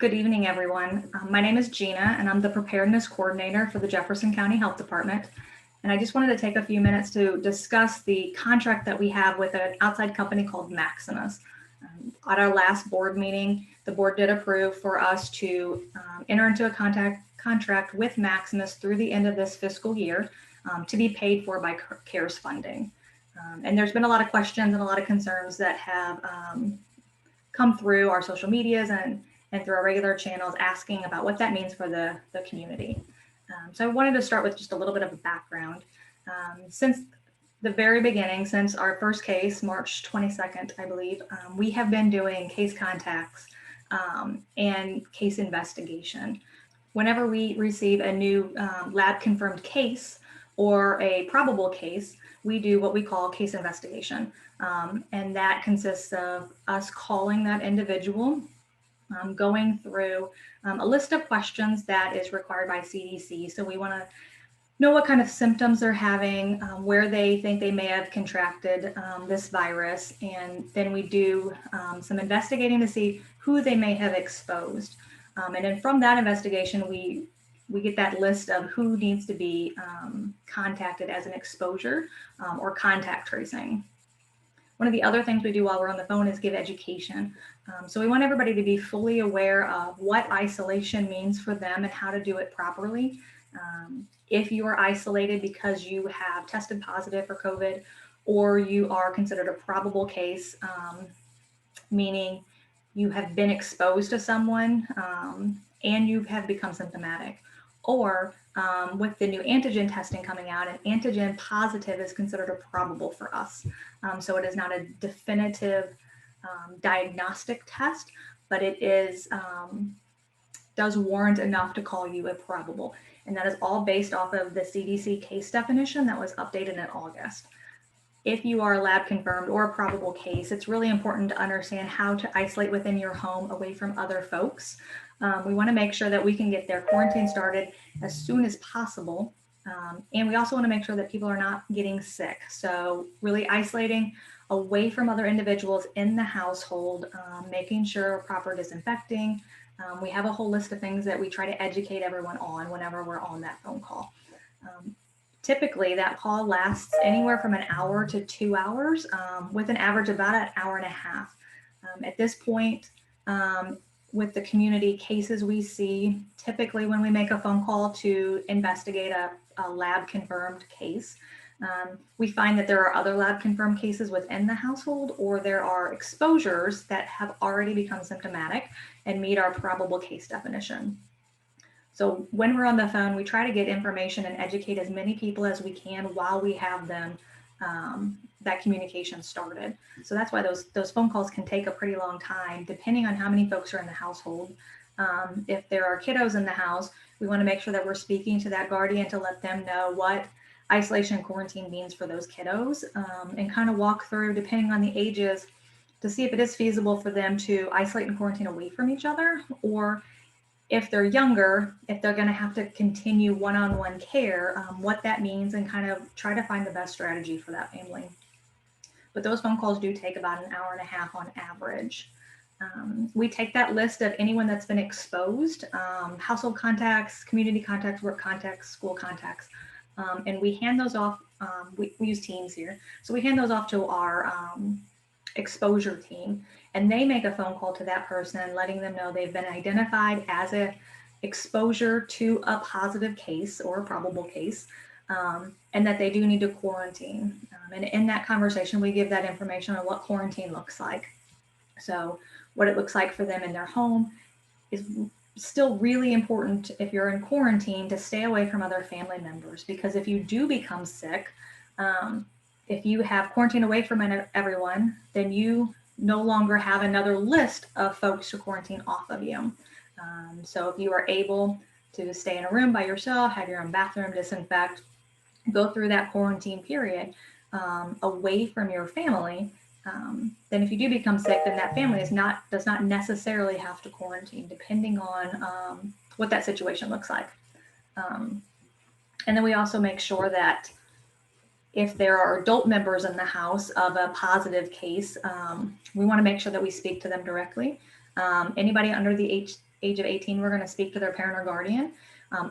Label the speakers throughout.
Speaker 1: Good evening, everyone. My name is Jeana, and I'm the Preparedness Coordinator for the Jefferson County Health Department. And I just wanted to take a few minutes to discuss the contract that we have with an outside company called Maximus. At our last board meeting, the board did approve for us to enter into a contract with Maximus through the end of this fiscal year to be paid for by CARES funding. And there's been a lot of questions and a lot of concerns that have come through our social medias and through our regular channels asking about what that means for the community. So I wanted to start with just a little bit of a background. Since the very beginning, since our first case, March 22nd, I believe, we have been doing case contacts and case investigation. Whenever we receive a new lab confirmed case or a probable case, we do what we call case investigation. And that consists of us calling that individual, going through a list of questions that is required by CDC. So we want to know what kind of symptoms they're having, where they think they may have contracted this virus, and then we do some investigating to see who they may have exposed. And then from that investigation, we get that list of who needs to be contacted as an exposure or contact tracing. One of the other things we do while we're on the phone is give education. So we want everybody to be fully aware of what isolation means for them and how to do it properly. If you are isolated because you have tested positive for COVID, or you are considered a probable case, meaning you have been exposed to someone and you have become symptomatic, or with the new antigen testing coming out, an antigen positive is considered a probable for us. So it is not a definitive diagnostic test, but it is does warrant enough to call you a probable. And that is all based off of the CDC case definition that was updated in August. If you are lab confirmed or a probable case, it's really important to understand how to isolate within your home away from other folks. We want to make sure that we can get their quarantine started as soon as possible. And we also want to make sure that people are not getting sick. So really isolating away from other individuals in the household, making sure proper disinfecting. We have a whole list of things that we try to educate everyone on whenever we're on that phone call. Typically, that call lasts anywhere from an hour to 2 hours, with an average about an hour and a half. At this point, with the community cases we see, typically when we make a phone call to investigate a lab confirmed case, we find that there are other lab confirmed cases within the household, or there are exposures that have already become symptomatic and meet our probable case definition. So when we're on the phone, we try to get information and educate as many people as we can while we have them that communication started. So that's why those phone calls can take a pretty long time, depending on how many folks are in the household. If there are kiddos in the house, we want to make sure that we're speaking to that guardian to let them know what isolation and quarantine means for those kiddos, and kind of walk through, depending on the ages, to see if it is feasible for them to isolate and quarantine away from each other, or if they're younger, if they're going to have to continue one-on-one care, what that means, and kind of try to find the best strategy for that family. But those phone calls do take about an hour and a half on average. We take that list of anyone that's been exposed, household contacts, community contacts, work contacts, school contacts, and we hand those off. We use Teams here. So we hand those off to our exposure team, and they make a phone call to that person, letting them know they've been identified as a exposure to a positive case or a probable case, and that they do need to quarantine. And in that conversation, we give that information on what quarantine looks like. So what it looks like for them in their home is still really important if you're in quarantine to stay away from other family members, because if you do become sick, if you have quarantined away from everyone, then you no longer have another list of folks to quarantine off of you. So if you are able to stay in a room by yourself, have your own bathroom, disinfect, go through that quarantine period away from your family, then if you do become sick, then that family does not necessarily have to quarantine, depending on what that situation looks like. And then we also make sure that if there are adult members in the house of a positive case, we want to make sure that we speak to them directly. Anybody under the age of 18, we're going to speak to their parent or guardian.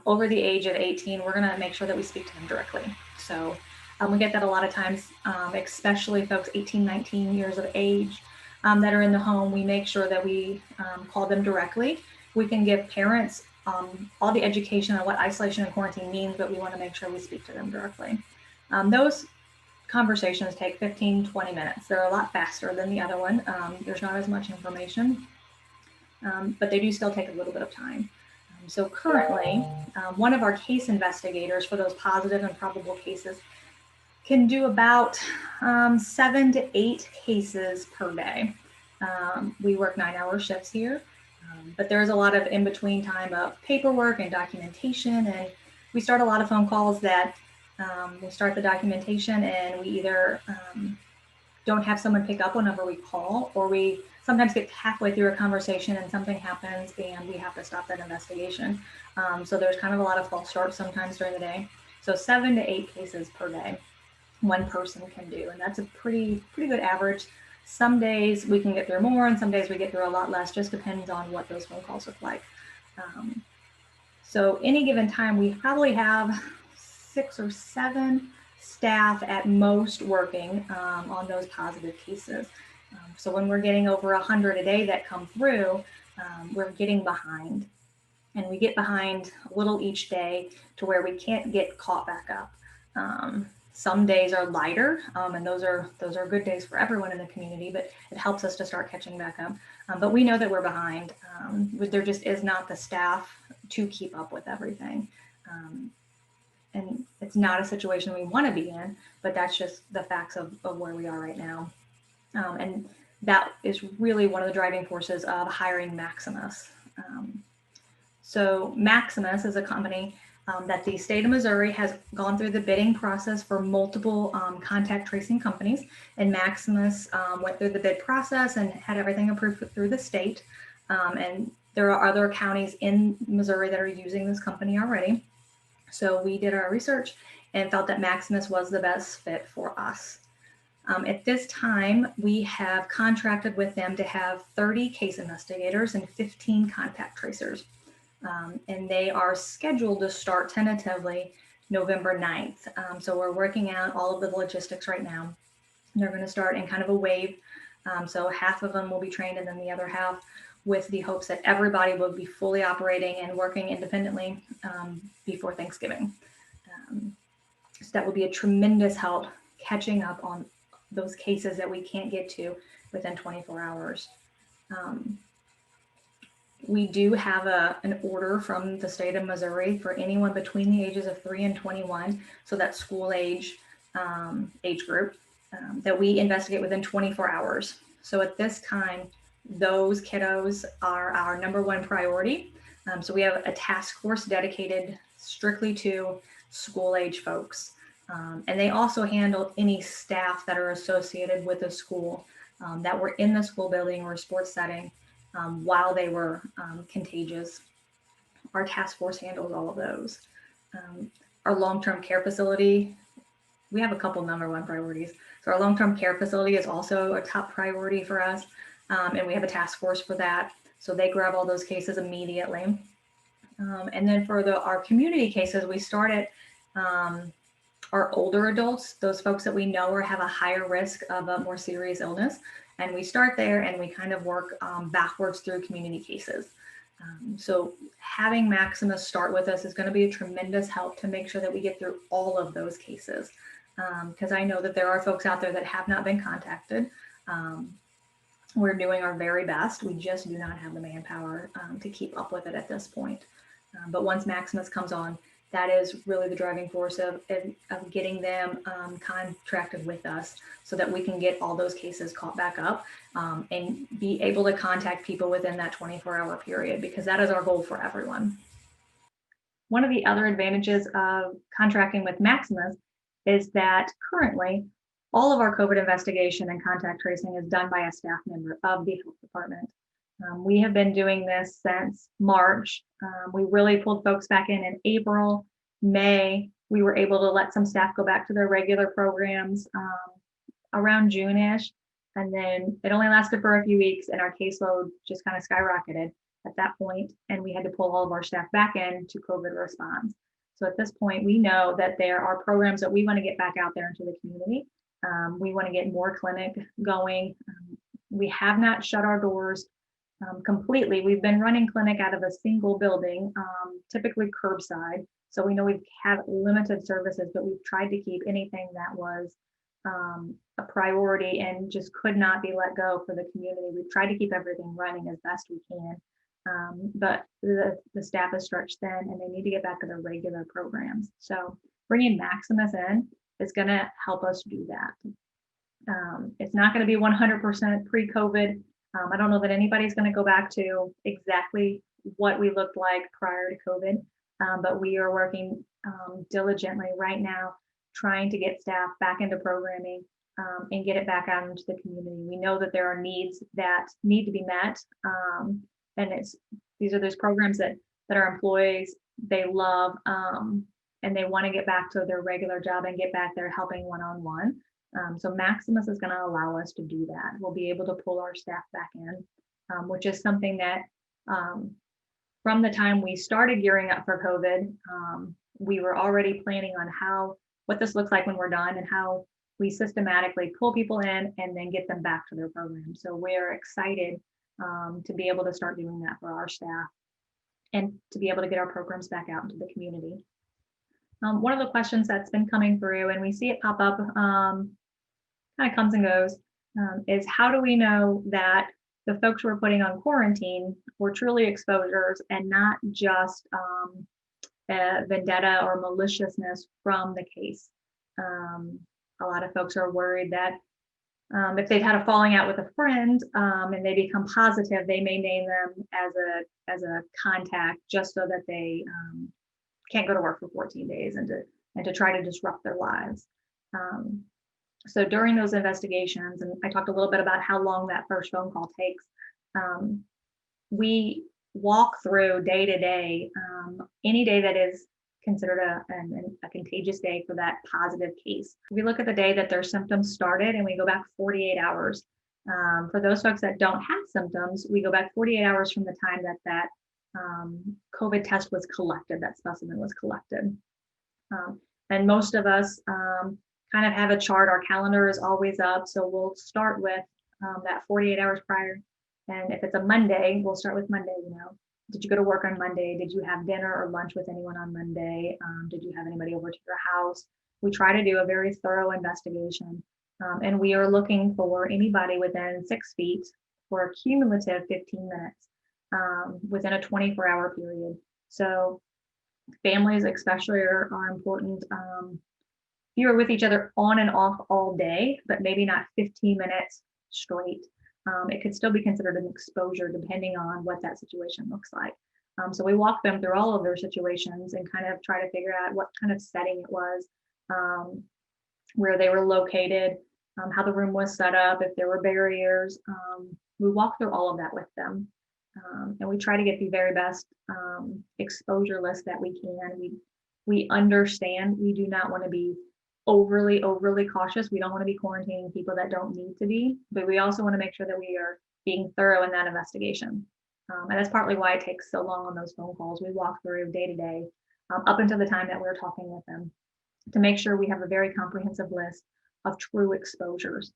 Speaker 1: Over the age of 18, we're going to make sure that we speak to them directly. So we get that a lot of times, especially folks 18, 19 years of age that are in the home. We make sure that we call them directly. We can give parents all the education on what isolation and quarantine means, but we want to make sure we speak to them directly. Those conversations take 15, 20 minutes. They're a lot faster than the other one. There's not as much information, but they do still take a little bit of time. So currently, one of our case investigators for those positive and probable cases can do about 7 to 8 cases per day. We work 9-hour shifts here, but there's a lot of in-between time of paperwork and documentation, and we start a lot of phone calls that we start the documentation and we either don't have someone pick up whenever we call, or we sometimes get halfway through a conversation and something happens and we have to stop that investigation. So there's kind of a lot of false starts sometimes during the day. So 7 to 8 cases per day one person can do, and that's a pretty good average. Some days we can get through more and some days we get through a lot less, just depends on what those phone calls look like. So any given time we probably have 6 or 7 staff at most working on those positive cases. So when we're getting over 100 a day that come through, we're getting behind, and we get behind a little each day to where we can't get caught back up. Some days are lighter, and those are good days for everyone in the community, but it helps us to start catching back up. But we know that we're behind. There just is not the staff to keep up with everything. And it's not a situation we want to be in, but that's just the facts of where we are right now. And that is really one of the driving forces of hiring Maximus. So Maximus is a company that the state of Missouri has gone through the bidding process for multiple contact tracing companies, and Maximus went through the bid process and had everything approved through the state. And there are other counties in Missouri that are using this company already. So we did our research and felt that Maximus was the best fit for us. At this time, we have contracted with them to have 30 case investigators and 15 contact tracers. And they are scheduled to start tentatively November 9th. So we're working out all of the logistics right now. They're going to start in kind of a wave. So half of them will be trained, and then the other half, with the hopes that everybody will be fully operating and working independently before Thanksgiving. So that will be a tremendous help catching up on those cases that we can't get to within 24 hours. We do have an order from the state of Missouri for anyone between the ages of 3 and 21, so that school age group, that we investigate within 24 hours. So at this time, those kiddos are our number one priority. So we have a task force dedicated strictly to school age folks. And they also handle any staff that are associated with the school that were in the school building or sports setting while they were contagious. Our task force handles all of those. Our long-term care facility, we have a couple number one priorities. So our long-term care facility is also a top priority for us. And we have a task force for that. So they grab all those cases immediately. And then for our community cases, we start at our older adults, those folks that we know or have a higher risk of a more serious illness. And we start there and we kind of work backwards through community cases. So having Maximus start with us is going to be a tremendous help to make sure that we get through all of those cases. Because I know that there are folks out there that have not been contacted. We're doing our very best. We just do not have the manpower to keep up with it at this point. But once Maximus comes on, that is really the driving force of getting them contracted with us so that we can get all those cases caught back up and be able to contact people within that 24-hour period, because that is our goal for everyone. One of the other advantages of contracting with Maximus is that currently all of our COVID investigation and contact tracing is done by a staff member of the health department. We have been doing this since March. We really pulled folks back in April, May. We were able to let some staff go back to their regular programs around June-ish. And then it only lasted for a few weeks and our caseload just kind of skyrocketed. at that point, and we had to pull all of our staff back in to COVID response. So at this point, we know that there are programs that we want to get back out there into the community. We want to get more clinic going. We have not shut our doors completely. We've been running clinic out of a single building, typically curbside. So we know we've had limited services, but we've tried to keep anything that was a priority and just could not be let go for the community. We've tried to keep everything running as best we can. But the staff is stretched thin and they need to get back to their regular programs. So bringing Maximus in is going to help us do that. It's not going to be 100% pre-COVID. I don't know that anybody's going to go back to exactly what we looked like prior to COVID, but we are working diligently right now, trying to get staff back into programming and get it back out into the community. We know that there are needs that need to be met. And these are those programs that our employees, they love, and they want to get back to their regular job and get back there helping one-on-one. So Maximus is going to allow us to do that. We'll be able to pull our staff back in, which is something that from the time we started gearing up for COVID, we were already planning on what this looks like when we're done and how we systematically pull people in and then get them back to their program. So we're excited to be able to start doing that for our staff and to be able to get our programs back out into the community. One of the questions that's been coming through, and we see it pop up, kind of comes and goes, is how do we know that the folks we're putting on quarantine were truly exposures and not just vendetta or maliciousness from the case? A lot of folks are worried that if they've had a falling out with a friend and they become positive, they may name them as a contact just so that they can't go to work for 14 days and to try to disrupt their lives. So during those investigations, and I talked a little bit about how long that first phone call takes, we walk through day to day, any day that is considered a contagious day for that positive case. We look at the day that their symptoms started and we go back 48 hours. For those folks that don't have symptoms, we go back 48 hours from the time that COVID test was collected, that specimen was collected. And most of us kind of have a chart. Our calendar is always up. So we'll start with that 48 hours prior. And if it's a Monday, we'll start with Monday, did you go to work on Monday? Did you have dinner or lunch with anyone on Monday? Did you have anybody over to your house? We try to do a very thorough investigation. And we are looking for anybody within 6 feet for a cumulative 15 minutes within a 24-hour period. So families especially are important. You are with each other on and off all day, but maybe not 15 minutes straight. It could still be considered an exposure depending on what that situation looks like. So we walk them through all of their situations and kind of try to figure out what kind of setting it was, where they were located, how the room was set up, if there were barriers. We walk through all of that with them. And we try to get the very best exposure list that we can. We understand we do not want to be overly cautious. We don't want to be quarantining people that don't need to be, but we also want to make sure that we are being thorough in that investigation. And that's partly why it takes so long on those phone calls. We walk through day to day, up until the time that we're talking with them, to make sure we have a very comprehensive list of true exposures.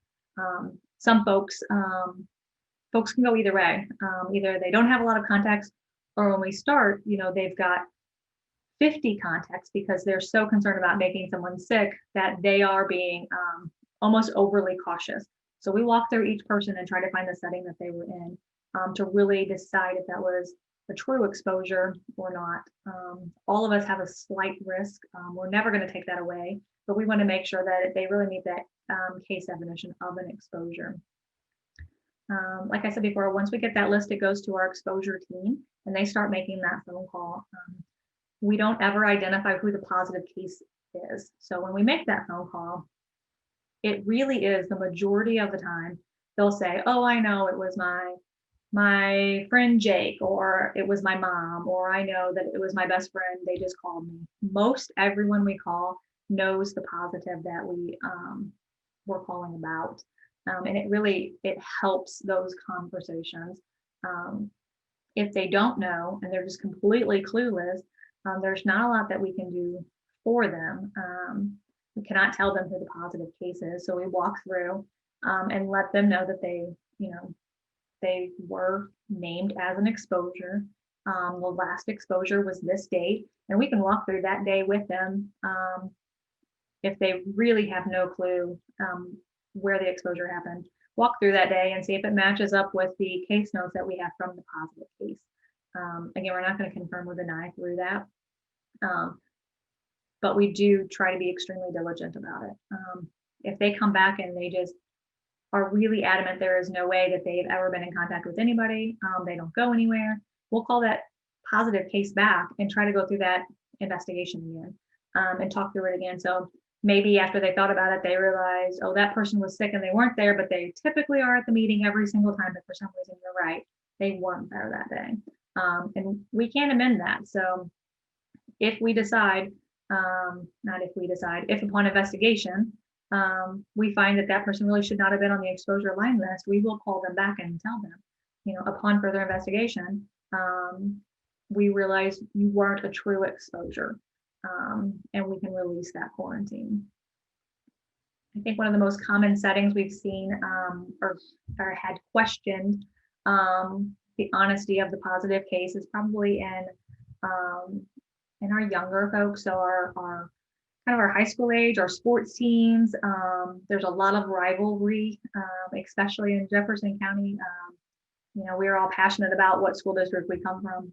Speaker 1: Some folks can go either way. Either they don't have a lot of contacts, or when we start, they've got 50 contacts because they're so concerned about making someone sick that they are being almost overly cautious. So we walk through each person and try to find the setting that they were in to really decide if that was a true exposure or not. All of us have a slight risk. We're never going to take that away, but we want to make sure that they really meet that case definition of an exposure. Like I said before, once we get that list, it goes to our exposure team and they start making that phone call. We don't ever identify who the positive case is. So when we make that phone call, it really is the majority of the time, they'll say, oh, I know it was my friend Jake, or it was my mom, or I know that it was my best friend, they just called me. Most everyone we call knows the positive that we're calling about. And it helps those conversations. If they don't know and they're just completely clueless, there's not a lot that we can do for them. We cannot tell them who the positive case is. So we walk through and let them know that they were named as an exposure. The last exposure was this date, and we can walk through that day with them if they really have no clue where the exposure happened. Walk through that day and see if it matches up with the case notes that we have from the positive case. Again, we're not going to confirm or deny through that, but we do try to be extremely diligent about it. If they come back and they just are really adamant there is no way that they've ever been in contact with anybody, they don't go anywhere, we'll call that positive case back and try to go through that investigation again and talk through it again. So maybe after they thought about it, they realized, oh, that person was sick and they weren't there, but they typically are at the meeting every single time, but for some reason you're right, they weren't there that day. And we can't amend that. So if we decide, if upon investigation, we find that that person really should not have been on the exposure line list, we will call them back and tell them, upon further investigation, we realize you weren't a true exposure, and we can release that quarantine. I think one of the most common settings we've seen or had questioned the honesty of the positive case is probably in our younger folks, so our kind of our high school age, our sports teams. There's a lot of rivalry, especially in Jefferson County. We're all passionate about what school district we come from,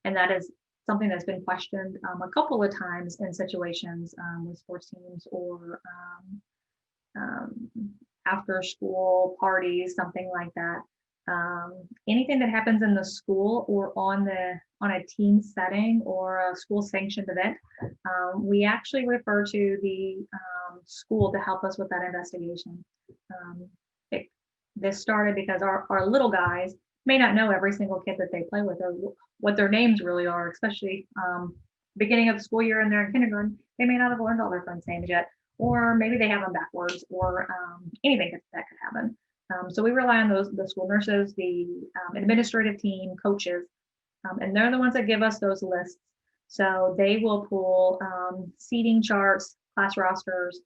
Speaker 1: and that is something that's been questioned a couple of times in situations with sports teams or after school parties, something like that. Anything that happens in the school or on a team setting or a school sanctioned event, we actually refer to the school to help us with that investigation. This started because our little guys may not know every single kid that they play with or what their names really are, especially beginning of the school year and they're in kindergarten. They may not have learned all their friends' names yet, or maybe they have them backwards, or anything that could happen. So we rely on the school nurses, the administrative team, coaches, and they're the ones that give us those lists. So they will pull seating charts, class rosters,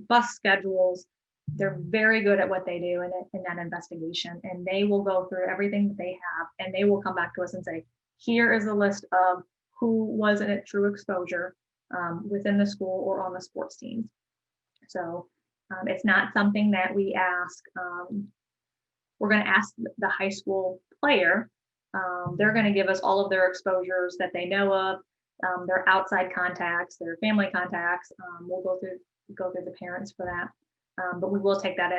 Speaker 1: bus schedules. They're very good at what they do in that investigation, and they will go through everything that they have, and they will come back to us and say, here is a list of who wasn't at true exposure within the school or on the sports teams. So it's not something that we ask. We're going to ask the high school player. They're going to give us all of their exposures that they know of, their outside contacts, their family contacts. We'll go through the parents for that. But we will take that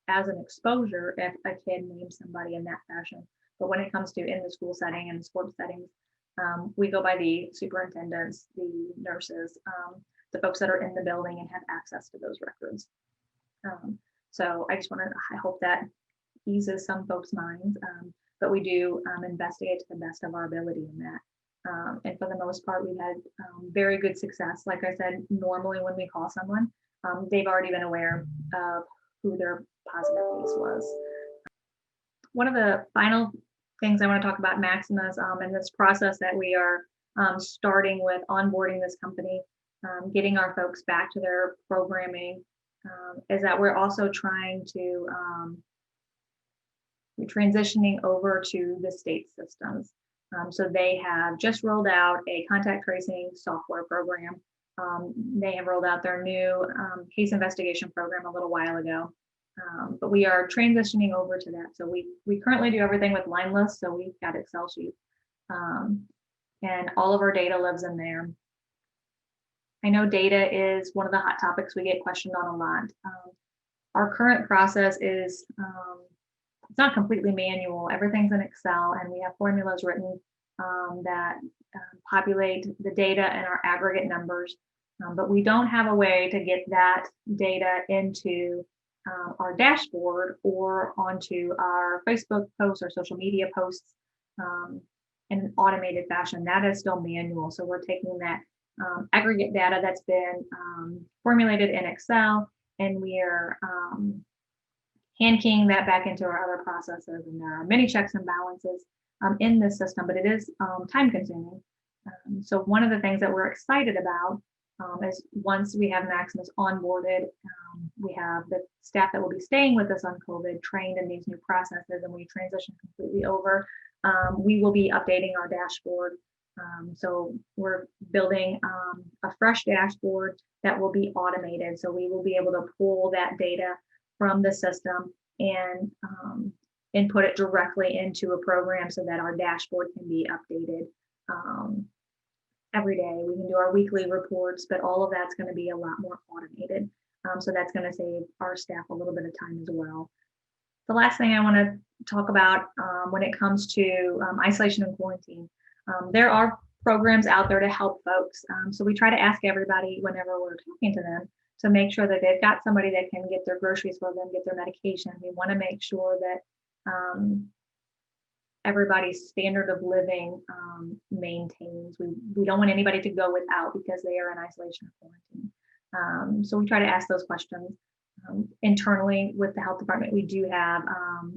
Speaker 1: as an exposure if a kid names somebody in that fashion. But when it comes to in the school setting and the sports settings, we go by the superintendents, the nurses, the folks that are in the building and have access to those records. So I hope that eases some folks' minds, but we do investigate to the best of our ability in that. And for the most part, we've had very good success. Like I said, normally when we call someone, they've already been aware of who their positive case was. One of the final things I want to talk about Maximus and this process that we are starting with onboarding this company, getting our folks back to their programming, is that we're also trying to we're transitioning over to the state systems. So they have just rolled out a contact tracing software program. They have rolled out their new case investigation program a little while ago, but we are transitioning over to that. So we currently do everything with line lists. So we've got Excel sheets, and all of our data lives in there. I know data is one of the hot topics we get questioned on a lot. Our current process is it's not completely manual. Everything's in Excel, and we have formulas written that populate the data and our aggregate numbers. But we don't have a way to get that data into our dashboard or onto our Facebook posts or social media posts in an automated fashion. That is still manual. So we're taking that aggregate data that's been formulated in Excel, and we are hand keying that back into our other processes. And there are many checks and balances in this system, but it is time consuming. So one of the things that we're excited about is once we have Maximus onboarded, we have the staff that will be staying with us on COVID trained in these new processes, and we transition completely over. We will be updating our dashboard. So we're building a fresh dashboard that will be automated. So we will be able to pull that data from the system and input it directly into a program so that our dashboard can be updated every day. We can do our weekly reports, but all of that's going to be a lot more automated. So that's going to save our staff a little bit of time as well. The last thing I want to talk about when it comes to isolation and quarantine, there are programs out there to help folks. So we try to ask everybody whenever we're talking to them to make sure that they've got somebody that can get their groceries for them, get their medication. We want to make sure that everybody's standard of living maintains. We don't want anybody to go without because they are in isolation or quarantine. So we try to ask those questions. Internally with the health department, we do have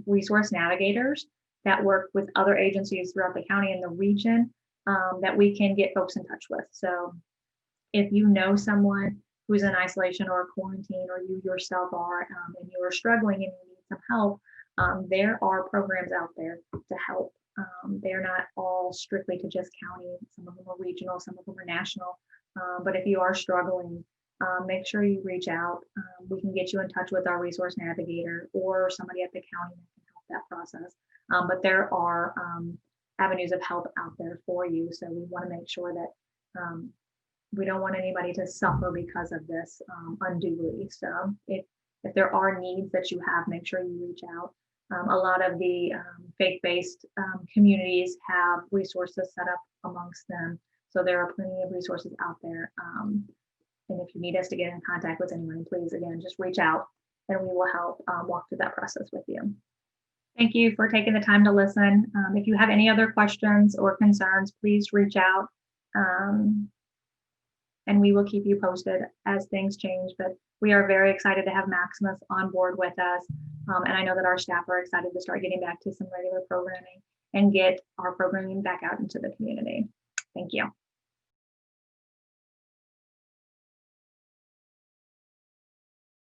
Speaker 1: resource navigators that work with other agencies throughout the county and the region that we can get folks in touch with. So if you know someone who's in isolation or quarantine, or you yourself are, and you are struggling and you need some help, there are programs out there to help. They're not all strictly to just county. Some of them are regional, some of them are national. But if you are struggling, make sure you reach out. We can get you in touch with our resource navigator or somebody at the county that can help that process. But there are avenues of help out there for you. So we want to make sure that we don't want anybody to suffer because of this unduly. So if there are needs that you have, make sure you reach out. A lot of the faith-based communities have resources set up amongst them. So there are plenty of resources out there. And if you need us to get in contact with anyone, please, again, just reach out and we will help walk through that process with you. Thank you for taking the time to listen. If you have any other questions or concerns, please reach out. And we will keep you posted as things change. But we are very excited to have Maximus on board with us. And I know that our staff are excited to start getting back to some regular programming and get our programming back out into the community. Thank you.